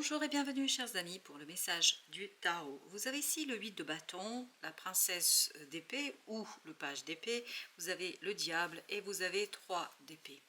Bonjour et bienvenue chers amis pour le message du tarot. Vous avez ici le 8 de bâton, la princesse d'épée ou le page d'épée, vous avez le diable et vous avez 3 d'épée.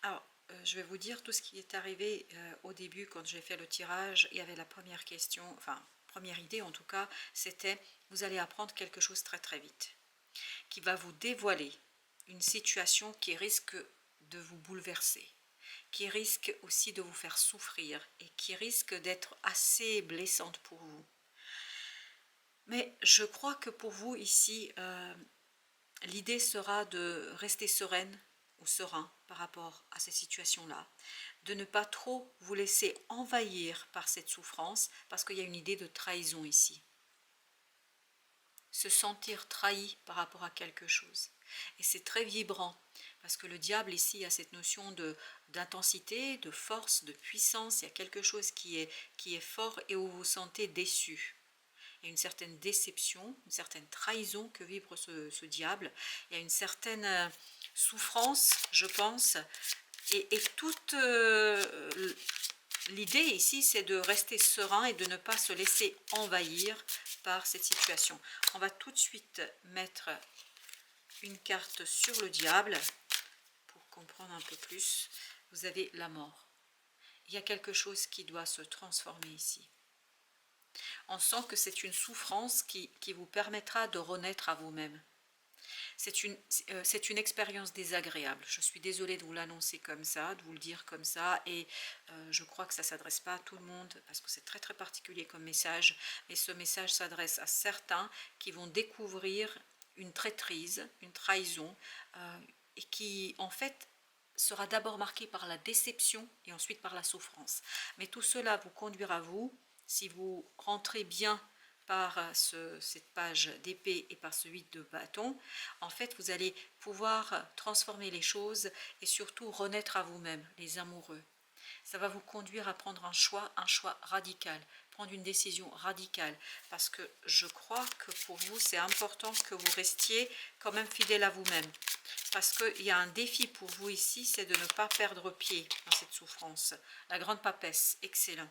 Alors, je vais vous dire tout ce qui est arrivé au début quand j'ai fait le tirage. Il y avait la première question, enfin première idée en tout cas, c'était vous allez apprendre quelque chose très très vite, qui va vous dévoiler une situation qui risque de vous bouleverser, qui risque aussi de vous faire souffrir et qui risque d'être assez blessante pour vous. Mais je crois que pour vous ici, l'idée sera de rester sereine ou serein par rapport à ces situations-là, de ne pas trop vous laisser envahir par cette souffrance, parce qu'il y a une idée de trahison ici. Se sentir trahi par rapport à quelque chose. Et c'est très vibrant, parce que le diable ici a cette notion d'intensité, de force, de puissance. Il y a quelque chose qui est fort et où vous vous sentez déçu. Il y a une certaine déception, une certaine trahison que vibre ce diable. Il y a une certaine souffrance, je pense. Et toute l'idée ici, c'est de rester serein et de ne pas se laisser envahir par cette situation. On va tout de suite mettre une carte sur le diable pour comprendre un peu plus. Vous avez la mort. Il y a quelque chose qui doit se transformer ici. On sent que c'est une souffrance qui vous permettra de renaître à vous-même. C'est une expérience désagréable. Je suis désolée de vous l'annoncer comme ça, de vous le dire comme ça, et je crois que ça ne s'adresse pas à tout le monde, parce que c'est très très particulier comme message, mais ce message s'adresse à certains qui vont découvrir une traîtrise, une trahison, et qui en fait sera d'abord marqué par la déception et ensuite par la souffrance. Mais tout cela vous conduira, vous, si vous rentrez bien par cette page d'épée et par ce 8 de bâton, en fait vous allez pouvoir transformer les choses et surtout renaître à vous-même, les amoureux. Ça va vous conduire à prendre un choix radical, prendre une décision radicale, parce que je crois que pour vous c'est important que vous restiez quand même fidèle à vous-même, parce qu'il y a un défi pour vous ici, c'est de ne pas perdre pied dans cette souffrance. La grande papesse, excellent.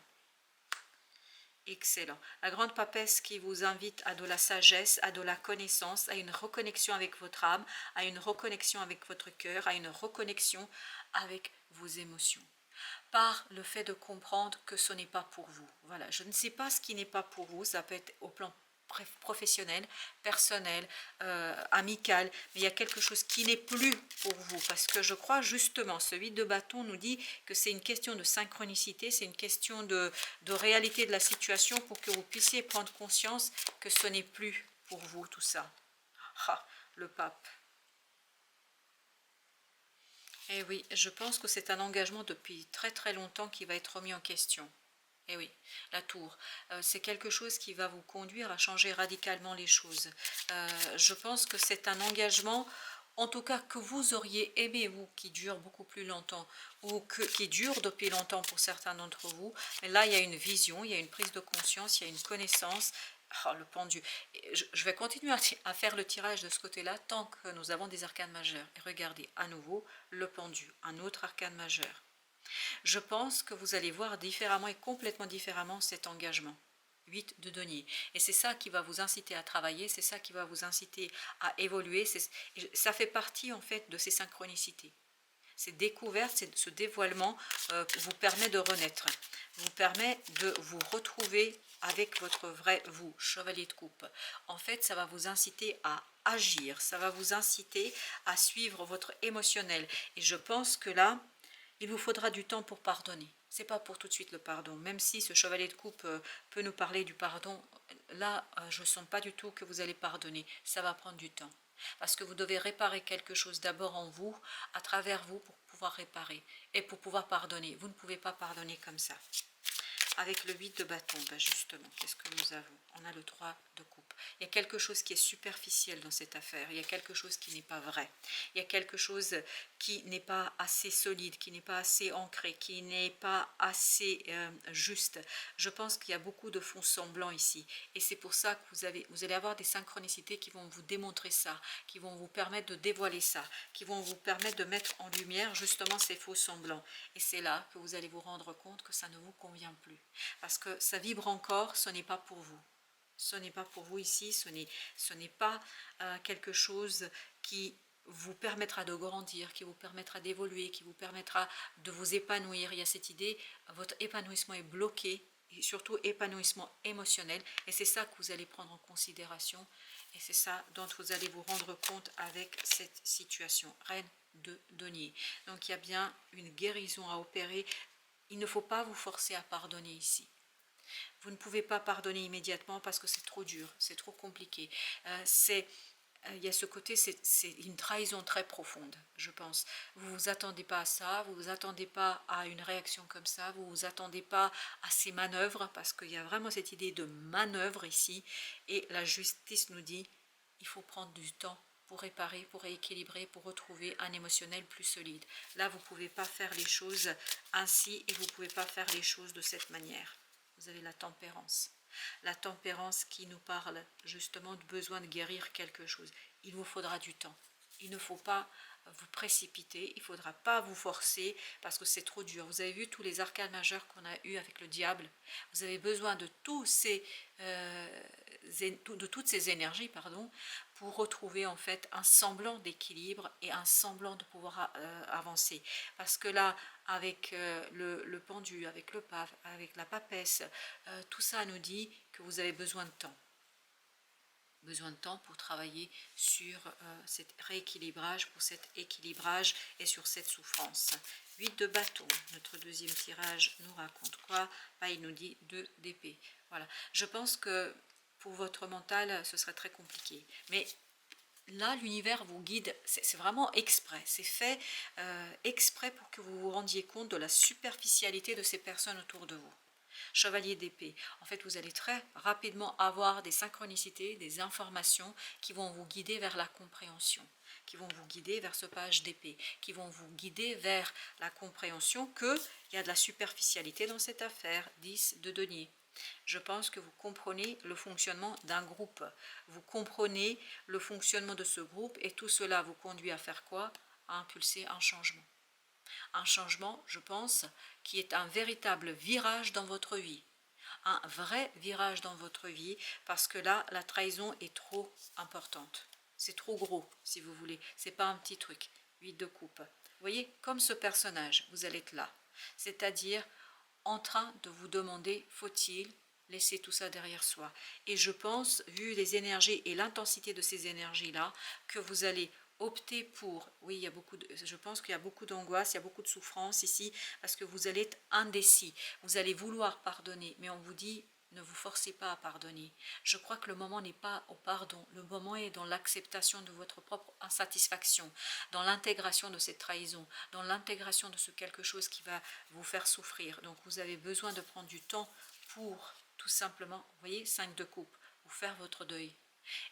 Excellent. La grande papesse qui vous invite à de la sagesse, à de la connaissance, à une reconnexion avec votre âme, à une reconnexion avec votre cœur, à une reconnexion avec vos émotions. Par le fait de comprendre que ce n'est pas pour vous. Voilà, je ne sais pas ce qui n'est pas pour vous, ça peut être au plan professionnel, personnel, amical, mais il y a quelque chose qui n'est plus pour vous, parce que je crois justement, ce 8 de bâton nous dit que c'est une question de synchronicité, c'est une question de réalité de la situation pour que vous puissiez prendre conscience que ce n'est plus pour vous tout ça. Ah, le pape. Eh oui, je pense que c'est un engagement depuis très très longtemps qui va être remis en question. Eh oui, la tour, c'est quelque chose qui va vous conduire à changer radicalement les choses. Je pense que c'est un engagement, en tout cas que vous auriez aimé, vous, qui dure beaucoup plus longtemps, ou qui dure depuis longtemps pour certains d'entre vous. Mais là, il y a une vision, il y a une prise de conscience, il y a une connaissance. Oh, le pendu. Je vais continuer à faire le tirage de ce côté-là tant que nous avons des arcanes majeures. Et regardez, à nouveau, le pendu, un autre arcane majeur. Je pense que vous allez voir différemment et complètement différemment cet engagement. 8 de denier. Et c'est ça qui va vous inciter à travailler, c'est ça qui va vous inciter à évoluer. Ça fait partie en fait de ces synchronicités. Ces découvertes, ce dévoilement vous permet de renaître, vous permet de vous retrouver avec votre vrai vous, chevalier de coupe. En fait, ça va vous inciter à agir, ça va vous inciter à suivre votre émotionnel. Et je pense que là, il vous faudra du temps pour pardonner. C'est pas pour tout de suite le pardon. Même si ce chevalier de coupe peut nous parler du pardon, là, je ne sens pas du tout que vous allez pardonner. Ça va prendre du temps. Parce que vous devez réparer quelque chose d'abord en vous, à travers vous, pour pouvoir réparer. Et pour pouvoir pardonner. Vous ne pouvez pas pardonner comme ça. Avec le 8 de bâton, ben justement, qu'est-ce que nous avons? On a le 3 de coupe. Il y a quelque chose qui est superficiel dans cette affaire. Il y a quelque chose qui n'est pas vrai. Il y a quelque chose qui n'est pas assez solide, qui n'est pas assez ancré, qui n'est pas assez juste. Je pense qu'il y a beaucoup de fond semblant ici. Et c'est pour ça que vous allez avoir des synchronicités qui vont vous démontrer ça, qui vont vous permettre de dévoiler ça, qui vont vous permettre de mettre en lumière justement ces faux semblants. Et c'est là que vous allez vous rendre compte que ça ne vous convient plus. parce que ça vibre encore, ce n'est pas pour vous. Ce n'est pas pour vous ici, ce n'est pas quelque chose qui vous permettra de grandir, qui vous permettra d'évoluer, qui vous permettra de vous épanouir. Il y a cette idée, votre épanouissement est bloqué, et surtout épanouissement émotionnel, et c'est ça que vous allez prendre en considération, et c'est ça dont vous allez vous rendre compte avec cette situation. Reine de denier. Donc il y a bien une guérison à opérer. Il ne faut pas vous forcer à pardonner ici. Vous ne pouvez pas pardonner immédiatement parce que c'est trop dur, c'est trop compliqué. Il y a ce côté, c'est une trahison très profonde, je pense. Vous ne vous attendez pas à ça, vous ne vous attendez pas à une réaction comme ça, vous ne vous attendez pas à ces manœuvres, parce qu'il y a vraiment cette idée de manœuvre ici. Et la justice nous dit, il faut prendre du temps pour réparer, pour rééquilibrer, pour retrouver un émotionnel plus solide. Là, vous ne pouvez pas faire les choses ainsi et vous ne pouvez pas faire les choses de cette manière. Vous avez la tempérance. La tempérance qui nous parle justement du besoin de guérir quelque chose. Il vous faudra du temps. Il ne faut pas vous précipiter, il ne faudra pas vous forcer parce que c'est trop dur. Vous avez vu tous les arcanes majeurs qu'on a eu avec le diable. Vous avez besoin de, de toutes ces énergies, pardon, pour retrouver en fait un semblant d'équilibre et un semblant de pouvoir avancer. Parce que là, avec le pendu, avec le paf, avec la papesse, tout ça nous dit que vous avez besoin de temps. Besoin de temps pour travailler sur cet rééquilibrage, pour cet équilibrage et sur cette souffrance. 8 de bâton, notre deuxième tirage nous raconte quoi? Il nous dit 2 d'épée. Voilà, je pense que pour votre mental, ce serait très compliqué. Mais là, l'univers vous guide, c'est vraiment exprès, c'est fait exprès pour que vous vous rendiez compte de la superficialité de ces personnes autour de vous. Chevalier d'épée, en fait vous allez très rapidement avoir des synchronicités, des informations qui vont vous guider vers la compréhension, qui vont vous guider vers ce page d'épée, qui vont vous guider vers la compréhension qu'il y a de la superficialité dans cette affaire. 10 de denier. Je pense que vous comprenez le fonctionnement d'un groupe, vous comprenez le fonctionnement de ce groupe et tout cela vous conduit à faire quoi? À impulser un changement. Un changement, je pense, qui est un véritable virage dans votre vie. Un vrai virage dans votre vie, parce que là, la trahison est trop importante. C'est trop gros, si vous voulez. C'est pas un petit truc. 8 de coupe. Vous voyez, comme ce personnage, vous allez être là. C'est-à-dire en train de vous demander, faut-il laisser tout ça derrière soi? Et je pense, vu les énergies et l'intensité de ces énergies-là, que vous allez opter pour, oui, il y a je pense qu'il y a beaucoup d'angoisse, il y a beaucoup de souffrance ici, parce que vous allez être indécis, vous allez vouloir pardonner, mais on vous dit, ne vous forcez pas à pardonner. Je crois que le moment n'est pas au pardon, le moment est dans l'acceptation de votre propre insatisfaction, dans l'intégration de cette trahison, dans l'intégration de ce quelque chose qui va vous faire souffrir. Donc vous avez besoin de prendre du temps pour tout simplement, vous voyez, 5 de coupe, vous faire votre deuil.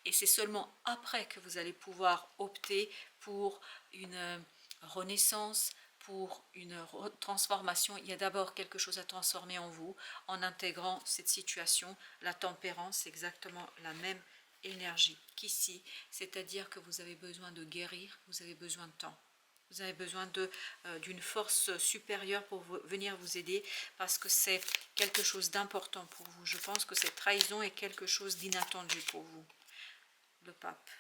Et c'est seulement après que vous allez pouvoir opter pour une renaissance, pour une transformation. Il y a d'abord quelque chose à transformer en vous, en intégrant cette situation. La tempérance, c'est exactement la même énergie qu'ici, c'est-à-dire que vous avez besoin de guérir, vous avez besoin de temps. Vous avez besoin d'une force supérieure pour venir vous aider, parce que c'est quelque chose d'important pour vous. Je pense que cette trahison est quelque chose d'inattendu pour vous. Le pape.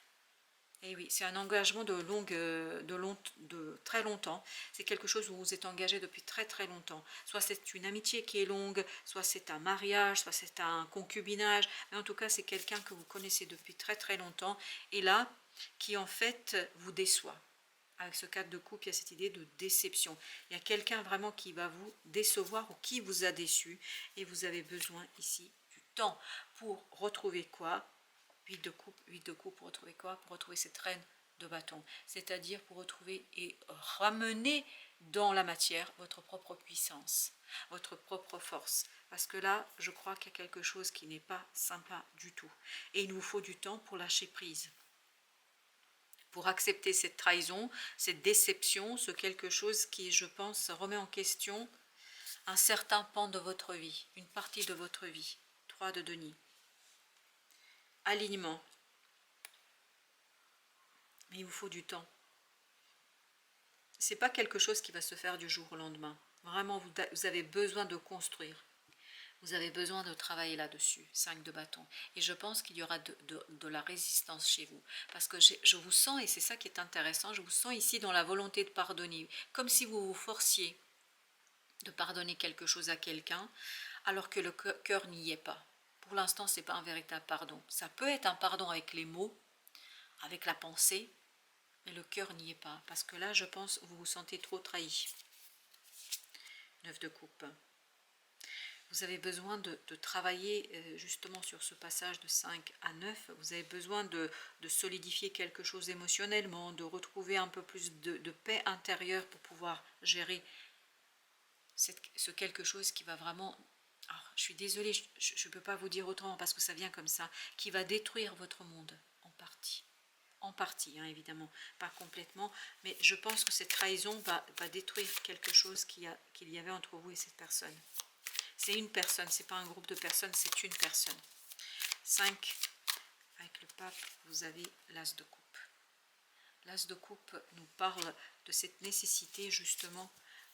Et oui, c'est un engagement de très longtemps. C'est quelque chose où vous êtes engagé depuis très très longtemps. Soit c'est une amitié qui est longue, soit c'est un mariage, soit c'est un concubinage. Mais en tout cas, c'est quelqu'un que vous connaissez depuis très très longtemps. Et là, qui en fait vous déçoit. Avec ce 4 de coupe, il y a cette idée de déception. Il y a quelqu'un vraiment qui va vous décevoir ou qui vous a déçu. Et vous avez besoin ici du temps pour retrouver quoi? 8 de coupe pour retrouver quoi? Pour retrouver cette reine de bâton. C'est-à-dire pour retrouver et ramener dans la matière votre propre puissance, votre propre force. Parce que là, je crois qu'il y a quelque chose qui n'est pas sympa du tout. Et il nous faut du temps pour lâcher prise. Pour accepter cette trahison, cette déception, ce quelque chose qui, je pense, remet en question un certain pan de votre vie, une partie de votre vie. 3 de denier. Alignement. Mais il vous faut du temps. C'est pas quelque chose qui va se faire du jour au lendemain. Vraiment, vous avez besoin de construire. Vous avez besoin de travailler là-dessus, 5 de bâton. Et je pense qu'il y aura de la résistance chez vous. Parce que je vous sens, et c'est ça qui est intéressant, je vous sens ici dans la volonté de pardonner. Comme si vous vous forciez de pardonner quelque chose à quelqu'un, alors que le cœur n'y est pas. Pour l'instant, ce n'est pas un véritable pardon. Ça peut être un pardon avec les mots, avec la pensée, mais le cœur n'y est pas. Parce que là, je pense, vous vous sentez trop trahi. 9 de coupe. Vous avez besoin de travailler justement sur ce passage de 5 à 9. Vous avez besoin de solidifier quelque chose émotionnellement, de retrouver un peu plus de paix intérieure pour pouvoir gérer ce quelque chose qui va vraiment... Alors, je suis désolée, je ne peux pas vous dire autrement parce que ça vient comme ça, qui va détruire votre monde en partie. En partie, hein, évidemment, pas complètement, mais je pense que cette trahison va détruire quelque chose qu'il y avait entre vous et cette personne. C'est une personne, c'est pas un groupe de personnes, c'est une personne. 5, avec le pape, vous avez l'as de coupe. L'as de coupe nous parle de cette nécessité justement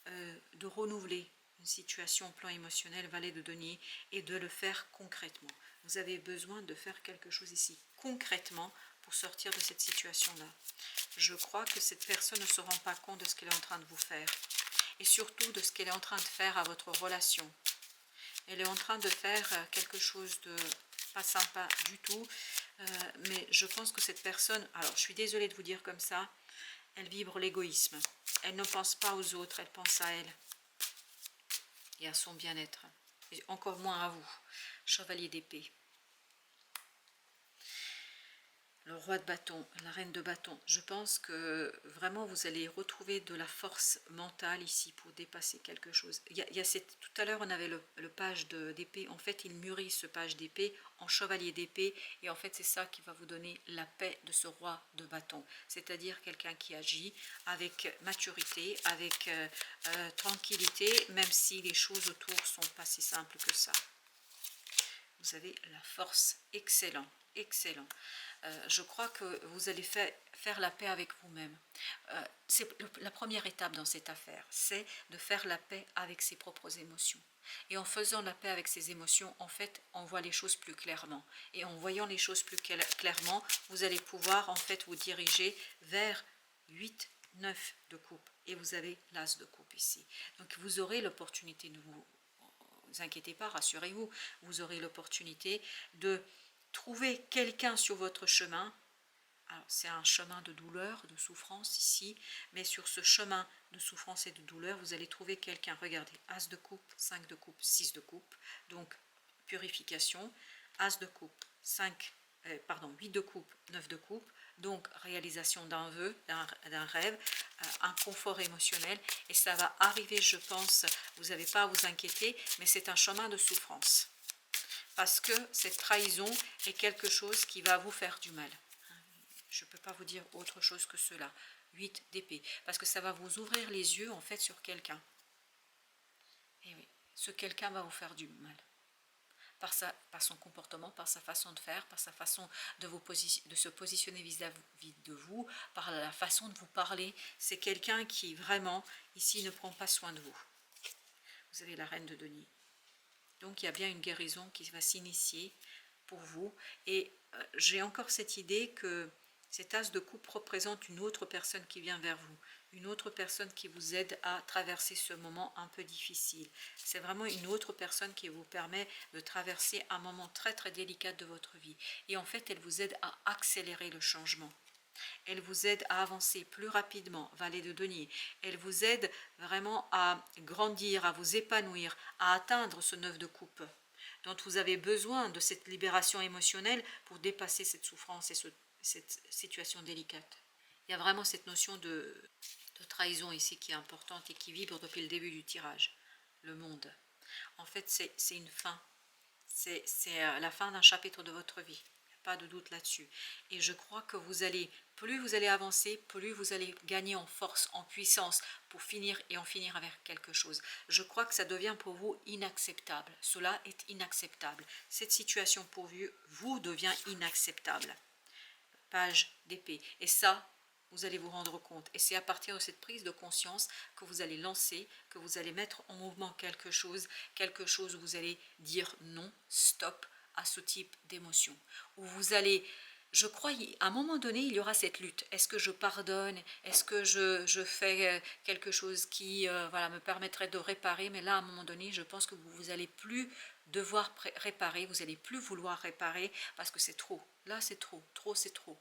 de renouveler une situation au plan émotionnel, valet de denier, et de le faire concrètement. Vous avez besoin de faire quelque chose ici concrètement pour sortir de cette situation-là. Je crois que cette personne ne se rend pas compte de ce qu'elle est en train de vous faire, et surtout de ce qu'elle est en train de faire à votre relation. Elle est en train de faire quelque chose de pas sympa du tout, mais je pense que cette personne, alors je suis désolée de vous dire comme ça, elle vibre l'égoïsme. Elle ne pense pas aux autres, elle pense à elle et à son bien-être, et encore moins à vous. Chevalier d'épée. Le roi de bâton, la reine de bâton, je pense que vraiment vous allez retrouver de la force mentale ici pour dépasser quelque chose. Tout à l'heure on avait le page d'épée, en fait il mûrit ce page d'épée en chevalier d'épée, et en fait c'est ça qui va vous donner la paix de ce roi de bâton, c'est-à-dire quelqu'un qui agit avec maturité, avec tranquillité, même si les choses autour ne sont pas si simples que ça. Vous avez la force, excellent, excellent. Je crois que vous allez faire la paix avec vous-même. C'est la première étape dans cette affaire, c'est de faire la paix avec ses propres émotions. Et en faisant la paix avec ses émotions, en fait, on voit les choses plus clairement. Et en voyant les choses plus clairement, vous allez pouvoir en fait vous diriger vers 8, 9 de coupe. Et vous avez l'as de coupe ici. Donc vous aurez l'opportunité, ne vous inquiétez pas, rassurez-vous, vous aurez l'opportunité de trouver quelqu'un sur votre chemin. Alors c'est un chemin de douleur, de souffrance ici, mais sur ce chemin de souffrance et de douleur, vous allez trouver quelqu'un. Regardez, as de coupe, 5 de coupe, 6 de coupe, donc purification, as de coupe, 8 de coupe, 9 de coupe, donc réalisation d'un vœu, d'un rêve, un confort émotionnel, et ça va arriver, je pense, vous n'avez pas à vous inquiéter, mais c'est un chemin de souffrance. Parce que cette trahison est quelque chose qui va vous faire du mal. Je ne peux pas vous dire autre chose que cela. 8 d'épée. Parce que ça va vous ouvrir les yeux en fait sur quelqu'un. Et oui, ce quelqu'un va vous faire du mal. Par son comportement, par sa façon de faire, par sa façon de se positionner vis-à-vis de vous, par la façon de vous parler. C'est quelqu'un qui vraiment, ici, ne prend pas soin de vous. Vous avez la reine de denier. Donc il y a bien une guérison qui va s'initier pour vous. Et j'ai encore cette idée que cet as de coupe représente une autre personne qui vient vers vous. Une autre personne qui vous aide à traverser ce moment un peu difficile. C'est vraiment une autre personne qui vous permet de traverser un moment très très délicat de votre vie. Et en fait, elle vous aide à accélérer le changement. Elle vous aide à avancer plus rapidement, valet de denier. Elle vous aide vraiment à grandir, à vous épanouir, à atteindre ce 9 de coupe, dont vous avez besoin de cette libération émotionnelle pour dépasser cette souffrance et cette situation délicate. Il y a vraiment cette notion de trahison ici qui est importante et qui vibre depuis le début du tirage. Le monde. En fait, c'est une fin. C'est la fin d'un chapitre de votre vie. Pas de doute là-dessus. Et je crois que plus vous allez avancer, plus vous allez gagner en force, en puissance pour finir et en finir avec quelque chose. Je crois que ça devient pour vous inacceptable. Cela est inacceptable. Cette situation pour vous devient inacceptable. Page d'épée. Et ça, vous allez vous rendre compte. Et c'est à partir de cette prise de conscience que vous allez lancer, que vous allez mettre en mouvement quelque chose où vous allez dire non, stop à ce type d'émotion. Où vous allez, je crois, à un moment donné, il y aura cette lutte. Est-ce que je pardonne? Est-ce que je fais quelque chose qui voilà, me permettrait de réparer? Mais là, à un moment donné, je pense que vous n'allez plus devoir réparer, vous n'allez plus vouloir réparer parce que c'est trop. Là, c'est trop, trop, c'est trop.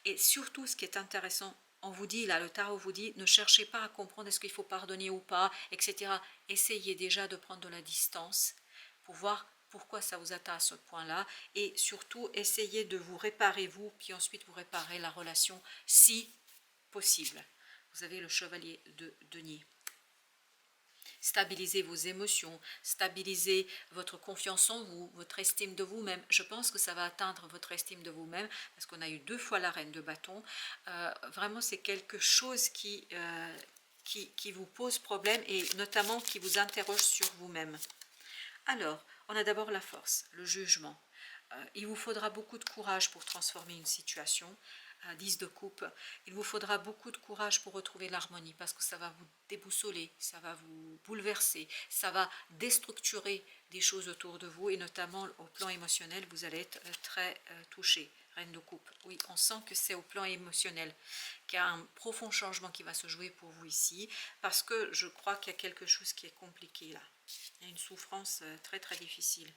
Et surtout, ce qui est intéressant, on vous dit, là, le tarot vous dit, ne cherchez pas à comprendre est-ce qu'il faut pardonner ou pas, etc. Essayez déjà de prendre de la distance pour voir pourquoi ça vous atteint à ce point-là, et surtout, essayez de vous réparer vous, puis ensuite vous réparez la relation si possible. Vous avez le chevalier de denier. Stabilisez vos émotions, stabilisez votre confiance en vous, votre estime de vous-même. Je pense que ça va atteindre votre estime de vous-même, parce qu'on a eu 2 fois la reine de bâton. Vraiment, c'est quelque chose qui vous pose problème, et notamment qui vous interroge sur vous-même. Alors, on a d'abord la force, le jugement. Il vous faudra beaucoup de courage pour transformer une situation. 10 de coupe, il vous faudra beaucoup de courage pour retrouver l'harmonie, parce que ça va vous déboussoler, ça va vous bouleverser, ça va déstructurer des choses autour de vous, et notamment au plan émotionnel, vous allez être très touché. Reine de coupe, oui, on sent que c'est au plan émotionnel qu'il y a un profond changement qui va se jouer pour vous ici, parce que je crois qu'il y a quelque chose qui est compliqué là. Il y a une souffrance très très difficile.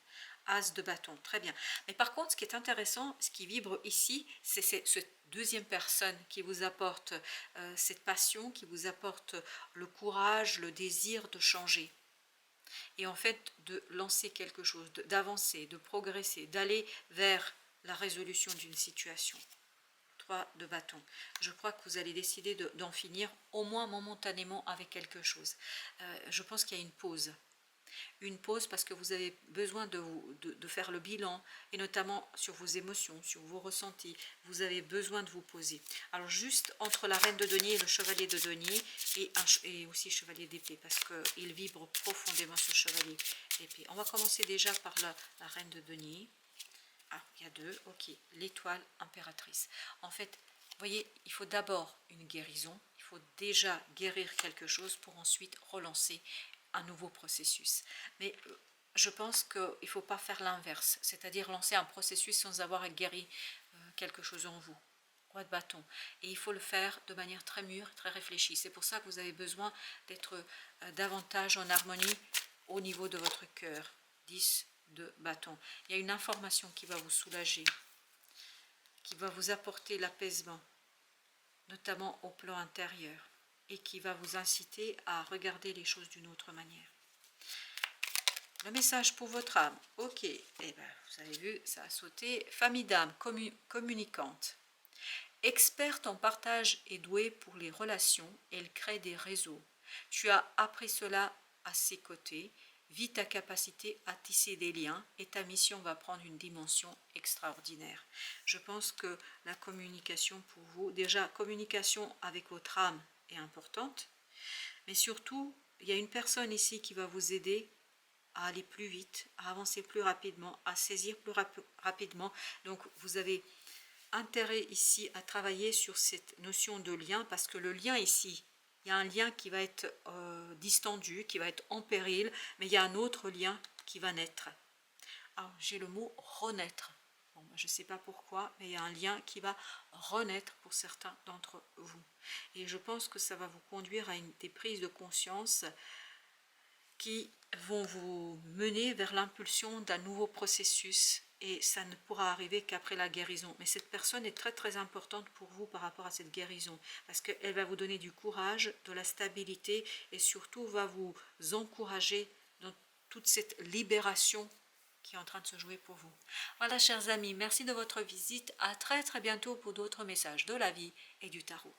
As de bâton, très bien. Mais par contre, ce qui est intéressant, ce qui vibre ici, c'est cette deuxième personne qui vous apporte cette passion, qui vous apporte le courage, le désir de changer. Et en fait, de lancer quelque chose, d'avancer, de progresser, d'aller vers la résolution d'une situation. 3 de bâton. Je crois que vous allez décider d'en finir au moins momentanément avec quelque chose. Je pense qu'il y a une pause. Une pause parce que vous avez besoin de faire le bilan, et notamment sur vos émotions, sur vos ressentis. Vous avez besoin de vous poser. Alors juste entre la reine de denier et le chevalier de denier, et aussi chevalier d'épée, parce qu'il vibre profondément ce chevalier d'épée. On va commencer déjà par la reine de denier. Ah, il y a 2, ok. L'étoile impératrice. En fait, vous voyez, il faut d'abord une guérison. Il faut déjà guérir quelque chose pour ensuite relancer un nouveau processus. Mais je pense qu'il ne faut pas faire l'inverse, c'est-à-dire lancer un processus sans avoir guéri quelque chose en vous. Roi de bâton. Et il faut le faire de manière très mûre, très réfléchie. C'est pour ça que vous avez besoin d'être davantage en harmonie au niveau de votre cœur. 10 de bâton. Il y a une information qui va vous soulager, qui va vous apporter l'apaisement, notamment au plan intérieur, et qui va vous inciter à regarder les choses d'une autre manière. Le message pour votre âme, ok, eh ben, vous avez vu, ça a sauté. Famille d'âme, communicante. Experte en partage et douée pour les relations, elle crée des réseaux. Tu as appris cela à ses côtés. Vis ta capacité à tisser des liens, et ta mission va prendre une dimension extraordinaire. Je pense que la communication pour vous, déjà communication avec votre âme est importante, mais surtout il y a une personne ici qui va vous aider à aller plus vite, à avancer plus rapidement, à saisir plus rapidement. Donc vous avez intérêt ici à travailler sur cette notion de lien, parce que le lien ici, il y a un lien qui va être distendu, qui va être en péril, mais il y a un autre lien qui va naître. Alors j'ai le mot renaître. Bon, je ne sais pas pourquoi, mais il y a un lien qui va renaître pour certains d'entre vous. Et je pense que ça va vous conduire à des prises de conscience qui vont vous mener vers l'impulsion d'un nouveau processus, et ça ne pourra arriver qu'après la guérison. Mais cette personne est très très importante pour vous par rapport à cette guérison, parce qu'elle va vous donner du courage, de la stabilité, et surtout va vous encourager dans toute cette libération qui est en train de se jouer pour vous. Voilà, chers amis, merci de votre visite. À très très bientôt pour d'autres messages de la vie et du tarot.